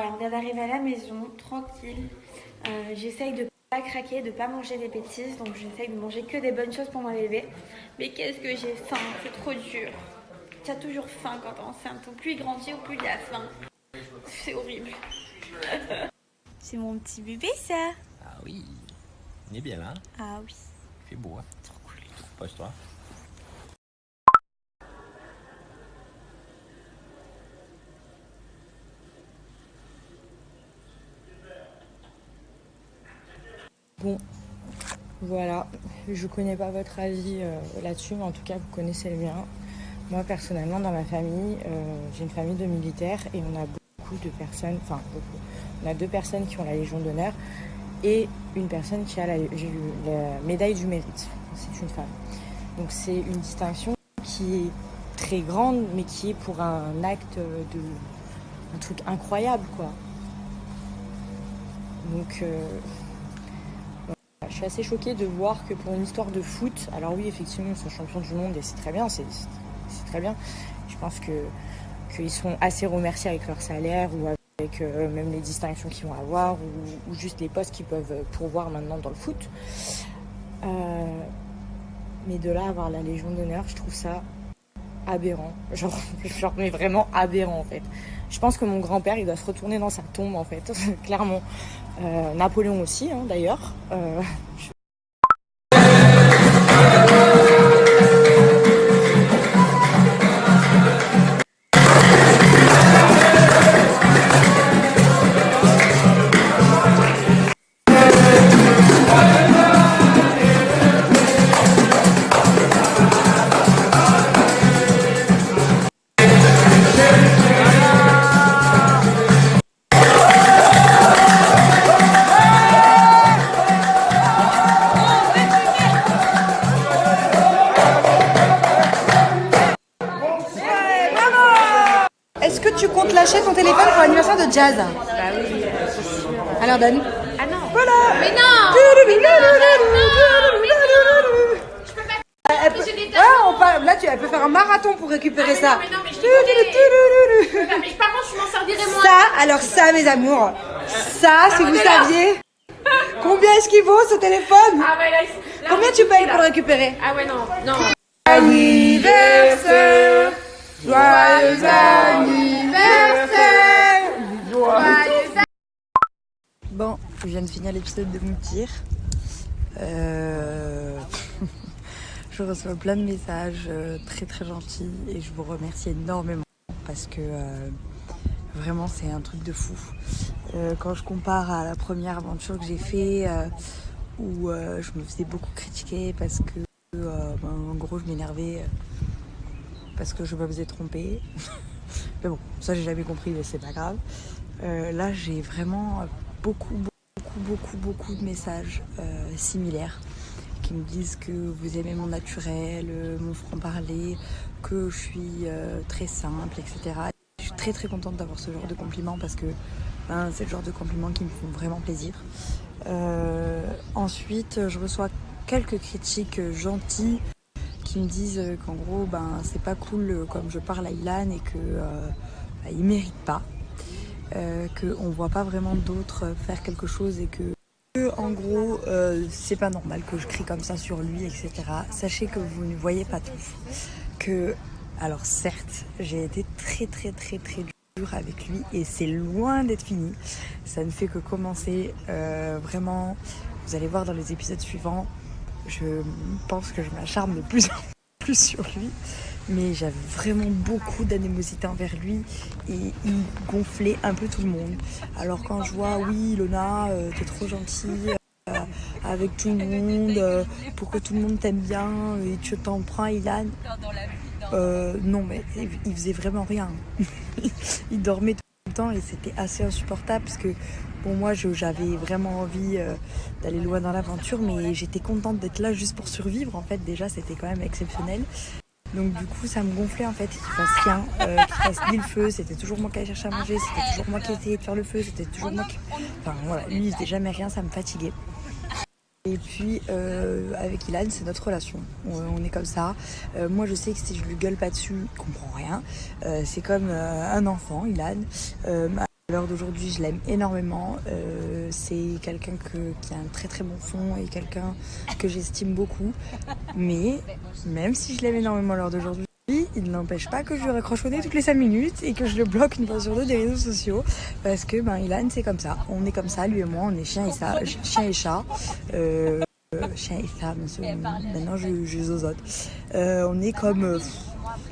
On vient d'arriver à la maison, tranquille. J'essaye de pas craquer, de pas manger des bêtises, donc j'essaye de manger que des bonnes choses pour mon bébé. Mais qu'est-ce que j'ai faim, c'est trop dur. Tu as toujours faim quand t'es enceinte. Plus il grandit, plus il a faim. C'est horrible. C'est mon petit bébé, ça. Ah oui, on est bien là. Ah oui. Il fait beau, hein. Trop cool. Pose-toi. Bon, voilà, je connais pas votre avis là-dessus, mais en tout cas, vous connaissez le mien. Moi, personnellement, dans ma famille, j'ai une famille de militaires et on a beaucoup de personnes, enfin, beaucoup. On a 2 personnes qui ont la Légion d'honneur et une personne qui a la médaille du mérite. C'est une femme. Donc, c'est une distinction qui est très grande, mais qui est pour un acte un truc incroyable, quoi. Donc, je suis assez choquée de voir que pour une histoire de foot, alors oui, effectivement, ils sont champions du monde et c'est très bien, c'est très bien. Je pense qu'ils sont assez remerciés avec leur salaire ou avec même les distinctions qu'ils vont avoir ou juste les postes qu'ils peuvent pourvoir maintenant dans le foot. Mais de là à avoir la Légion d'honneur, je trouve ça aberrant. Genre mais vraiment aberrant en fait. Je pense que mon grand-père, il doit se retourner dans sa tombe en fait, clairement. Napoléon aussi, hein, d'ailleurs. Est-ce que tu comptes lâcher ton téléphone pour l'anniversaire de Jazz? Bah oui, c'est sûr. Alors donne. Ah non. Voilà. Mais non. Elle peut... Là, elle peut faire un marathon pour récupérer ça. Mais non, mais je déconne. Mais par contre, je m'en servirais moi. Ça, mes amours. Ça, si vous saviez. Combien est-ce qu'il vaut ce téléphone? Ah ouais, là, Combien tu payes pour le récupérer? Ah ouais, non, non. Anniversaire. Joyeux anniversaire. Bon, je viens de finir l'épisode de Moutir. Je reçois plein de messages très très gentils et je vous remercie énormément parce que vraiment c'est un truc de fou. Quand je compare à la première aventure que j'ai fait où je me faisais beaucoup critiquer parce que en gros je m'énervais parce que je me faisais tromper. Mais bon, ça j'ai jamais compris mais c'est pas grave. Là j'ai vraiment beaucoup de messages similaires qui me disent que vous aimez mon naturel, mon franc-parler, que je suis très simple, etc. Je suis très très contente d'avoir ce genre de compliments parce que c'est le genre de compliments qui me font vraiment plaisir. Ensuite, je reçois quelques critiques gentilles qui me disent qu'en gros, c'est pas cool comme je parle à Ilan et que il mérite pas, qu'on voit pas vraiment d'autres faire quelque chose et que en gros, c'est pas normal que je crie comme ça sur lui, etc. Sachez que vous ne voyez pas tout. Que, alors certes, j'ai été très dure avec lui et c'est loin d'être fini. Ça ne fait que commencer. Vraiment, vous allez voir dans les épisodes suivants, je pense que je m'acharne de plus en plus sur lui. Mais j'avais vraiment beaucoup d'animosité envers lui et il gonflait un peu tout le monde. Alors quand je vois, oui Ilona, t'es trop gentille avec tout le monde, pour que tout le monde t'aime bien et tu t'en prends Ilan. Non mais il faisait vraiment rien. Il dormait tout le temps et c'était assez insupportable parce que bon moi j'avais vraiment envie d'aller loin dans l'aventure mais j'étais contente d'être là juste pour survivre en fait, déjà c'était quand même exceptionnel. Donc du coup ça me gonflait en fait qu'il fasse rien, qu'il fasse ni le feu, c'était toujours moi qui allais chercher à manger, c'était toujours moi qui essayais de faire le feu, c'était toujours moi qui... Enfin voilà, lui il faisait jamais rien, ça me fatiguait. Et puis avec Ilan c'est notre relation, on est comme ça. Moi je sais que si je lui gueule pas dessus, il comprend rien. C'est comme un enfant, Ilan. l'heure d'aujourd'hui, je l'aime énormément. C'est quelqu'un qui a un très très bon fond et quelqu'un que j'estime beaucoup. Mais même si je l'aime énormément à l'heure d'aujourd'hui, il n'empêche pas que je lui raccroche au nez toutes les 5 minutes et que je le bloque une fois sur deux des réseaux sociaux. Parce que Ilan, c'est comme ça. On est comme ça, lui et moi, on est chien et chat. Chien et chat, monsieur. Maintenant je zozote. On est comme...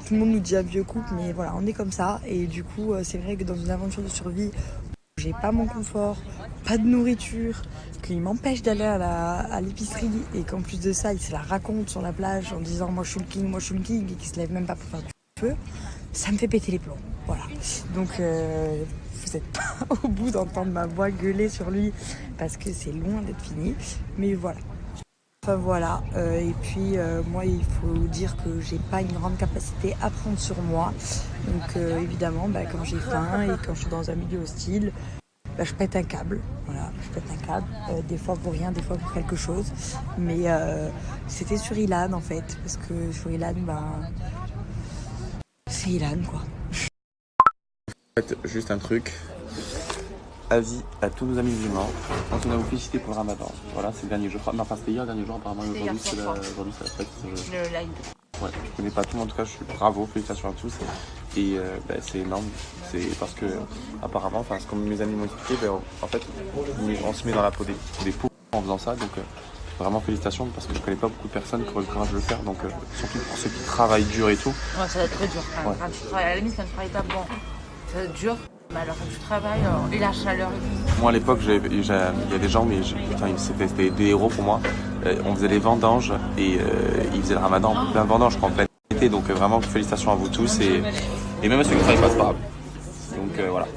tout le monde nous dit un vieux couple, mais voilà, on est comme ça. Et du coup, c'est vrai que dans une aventure de survie où j'ai pas mon confort, pas de nourriture, qu'il m'empêche d'aller à l'épicerie et qu'en plus de ça, il se la raconte sur la plage en disant moi je suis le king, et qu'il se lève même pas pour faire du feu, ça me fait péter les plombs. Voilà. Donc vous n'êtes pas au bout d'entendre ma voix gueuler sur lui parce que c'est loin d'être fini. Mais voilà. Enfin voilà, et puis moi il faut dire que j'ai pas une grande capacité à prendre sur moi, donc évidemment quand j'ai faim et quand je suis dans un milieu hostile, je pète un câble, voilà, des fois pour rien, des fois pour quelque chose, mais c'était sur Ilan en fait, parce que sur Ilan, c'est Ilan quoi. En fait, juste un truc. Avis à tous nos amis musulmans. On tenait à vous féliciter pour le ramadan. Voilà, c'est le dernier jour. Enfin, c'était hier le dernier jour, apparemment. Aujourd'hui, c'est la fête. Le live. Ouais, je connais pas tout, mais en tout cas, je suis bravo, félicitations à tous. Et c'est énorme. C'est parce que, apparemment, comme mes amis m'ont expliqué, en fait, on se met dans la peau des pauvres en faisant ça. Donc, vraiment félicitations parce que je connais pas beaucoup de personnes qui auraient le courage de le faire. Donc, surtout pour ceux qui travaillent dur et tout. Ouais, ça va être très dur. Ouais. Quand tu travailles, à la limite, quand tu travailles pas, bon, ça va être dur. Mais alors quand tu travailles, et la chaleur et tout. Moi à l'époque, il y a des gens, mais c'était des héros pour moi. On faisait les vendanges et ils faisaient le ramadan en plein vendange, en plein été. Donc vraiment félicitations à vous tous et même à ceux qui ne travaillent pas, c'est pas grave. Donc voilà.